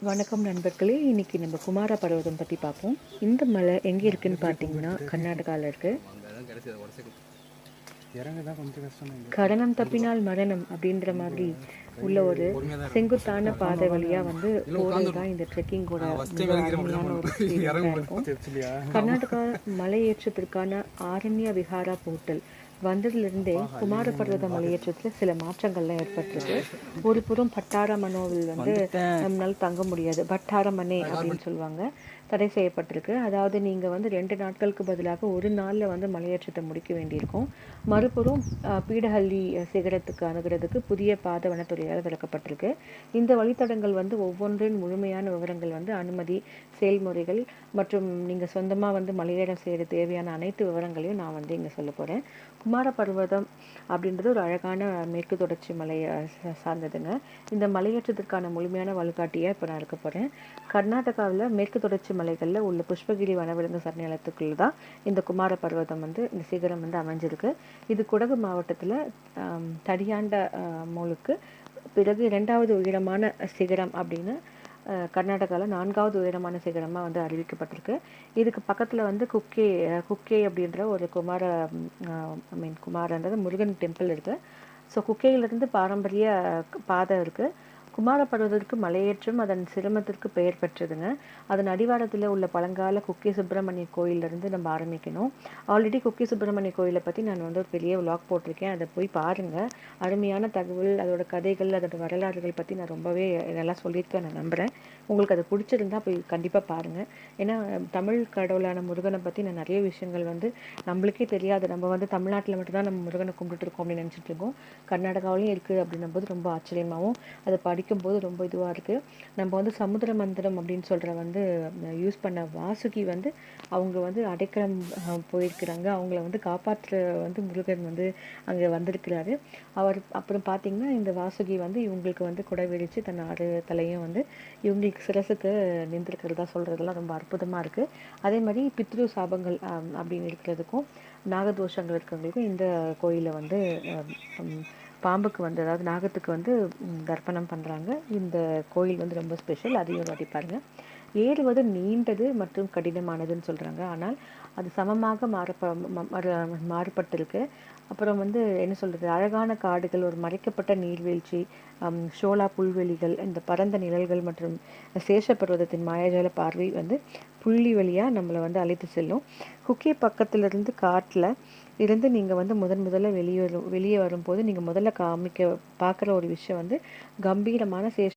வணக்கம் நண்பர்களே. இன்னைக்கு நம்ம குமார பர்வதம் பற்றி பார்ப்போம். இந்த மலை எங்கே இருக்குன்னு பார்த்தீங்கன்னா கர்நாடகாவில் இருக்கு. கடனம் தப்பினால் மரணம் அப்படின்ற மாதிரி உள்ள ஒரு செங்குத்தான பாதை வழியாக வந்து போகிறது தான் இந்த ட்ரெக்கிங்கோட அருமையான ஒரு ஃபீலிங்காக இருக்கும். கர்நாடகா மலையேற்றத்திற்கான ஆரண்ய விஹாரா போர்ட்டல் வந்ததுலேருந்தே குமார பர்வத மலையேற்றத்தில் சில மாற்றங்கள்லாம் ஏற்பட்டிருக்கு. ஒரு புறம் பட்டாரமனோவில் வந்து நம்மளால் தங்க முடியாது, பட்டாரமனே அப்படின்னு சொல்லுவாங்க, தடை செய்யப்பட்டிருக்கு. அதாவது நீங்கள் வந்து 2 நாட்களுக்கு பதிலாக ஒரு நாளில் வந்து மலையேற்றத்தை முடிக்க வேண்டியிருக்கும். மறுபுறம் பீடஹள்ளி சிகரத்துக்கு அணுகிறதுக்கு புதிய பாதை வனத்துறையால் திறக்கப்பட்டிருக்கு. இந்த வழித்தடங்கள் வந்து ஒவ்வொன்றின் முழுமையான விவரங்கள் வந்து அனுமதி, செயல்முறைகள் மற்றும் நீங்கள் சொந்தமாக வந்து மலையேறம் செய்ய தேவையான அனைத்து விவரங்களையும் நான் வந்து இங்கே சொல்ல போகிறேன். குமார பர்வதம் அப்படின்றது ஒரு அழகான மேற்கு தொடர்ச்சி மலையை சார்ந்ததுங்க. இந்த மலையேற்றத்திற்கான முழுமையான வழிகாட்டியாக இப்போ நான் இருக்க போகிறேன். கர்நாடகாவில் மேற்கு தொடர்ச்சி மலைகளில் உள்ள புஷ்பகிரி வனவிலங்கு சரணாலயத்துக்குள்ள தான் இந்த குமார பர்வதம் வந்து இந்த சிகரம் வந்து அமைஞ்சிருக்கு. இது குடகு மாவட்டத்தில் தடியாண்ட மூலுக்கு பிறகு 2வது உயரமான சிகரம் அப்படின்னு கர்நாடகாவில் 4வது உயரமான சிகரமாக வந்து அறிவிக்கப்பட்டிருக்கு. இதுக்கு பக்கத்தில் வந்து குக்கே அப்படின்ற ஒரு குமாரன்றது முருகன் டெம்பிள் இருக்குது. ஸோ குக்கேயிலிருந்து பாரம்பரிய பாதை இருக்குது. குமார பர்வதத்திற்கு மலையேற்றம் அதன் சிரமத்திற்கு பெயர் பெற்றதுங்க. அதன் அடிவாரத்தில் உள்ள பழங்கால குக்கே சுப்பிரமணிய கோயிலிருந்து நம்ம ஆரம்பிக்கணும். ஆல்ரெடி குக்கே சுப்பிரமணிய கோயிலை பற்றி நான் வந்து ஒரு பெரிய விளாக் போட்டிருக்கேன், அதை போய் பாருங்கள். அருமையான தகவல், அதோட கதைகள், அதோட வரலாறுகள் பற்றி நான் ரொம்பவே நல்லா சொல்லியிருக்கேன். நான் நம்புகிறேன் உங்களுக்கு அது பிடிச்சிருந்தா போய் கண்டிப்பாக பாருங்கள். ஏன்னா தமிழ் கடவுளான முருகனை பற்றி நான் நிறைய விஷயங்கள் வந்து நம்மளுக்கே தெரியாது. நம்ம வந்து தமிழ்நாட்டில் மட்டும்தான் நம்ம முருகனை கும்பிட்டுட்டு இருக்கோம் அப்படின்னு நினச்சிட்டு இருக்கோம். கர்நாடகாவிலையும் இருக்குது அப்படின்னும் போது ரொம்ப ஆச்சரியமாகவும் அதை படிக்கும்போது ரொம்ப இதுவாக இருக்குது. நம்ம வந்து சமுத்திர மந்திரம் அப்படின்னு சொல்கிற வந்து யூஸ் பண்ண வாசுகி வந்து அவங்க வந்து அடைக்கலம் போயிருக்கிறாங்க. அவங்கள வந்து காப்பாற்ற வந்து முருகன் வந்து அங்கே வந்திருக்கிறாரு. அவர் அப்புறம் பார்த்திங்கன்னா இந்த வாசுகி வந்து இவங்களுக்கு வந்து குடை விரித்து தன் 6 தலையும் வந்து இவங்களுக்கு சிரசுக்கு நின்றுருக்கிறதா சொல்கிறதெல்லாம் ரொம்ப அற்புதமாக இருக்குது. அதே மாதிரி பித்ரு சாபங்கள் அப்படின்னு இருக்கிறதுக்கும் நாகதோஷங்கள் இருக்கிறவங்களுக்கும் இந்த கோயிலில் வந்து பாம்புக்கு வந்து அதாவது நாகத்துக்கு வந்து தர்ப்பணம் பண்ணுறாங்க. இந்த கோயில் வந்து ரொம்ப ஸ்பெஷல், அதையும் வாட்டி பாருங்கள். ஏறுவது நீண்டது மற்றும் கடினமானதுன்னு சொல்கிறாங்க, ஆனால் அது சமமாக மாறுபட்டிருக்கு. அப்புறம் வந்து என்ன சொல்கிறது, அழகான காடுகள், ஒரு மறைக்கப்பட்ட நீர்வீழ்ச்சி, ஷோலா புல்வெளிகள், இந்த பரந்த நிழல்கள் மற்றும் சேஷ பர்வதத்தின் மாயாஜால பார்வை வந்து புள்ளி வழியாக நம்மளை வந்து அழைத்து செல்லும். குக்கே பக்கத்திலிருந்து காட்டில் இருந்து நீங்கள் வந்து முதல்ல வெளியே வரும்போது நீங்கள் முதல்ல பார்க்குற ஒரு விஷயம் வந்து கம்பீரமான சேஷ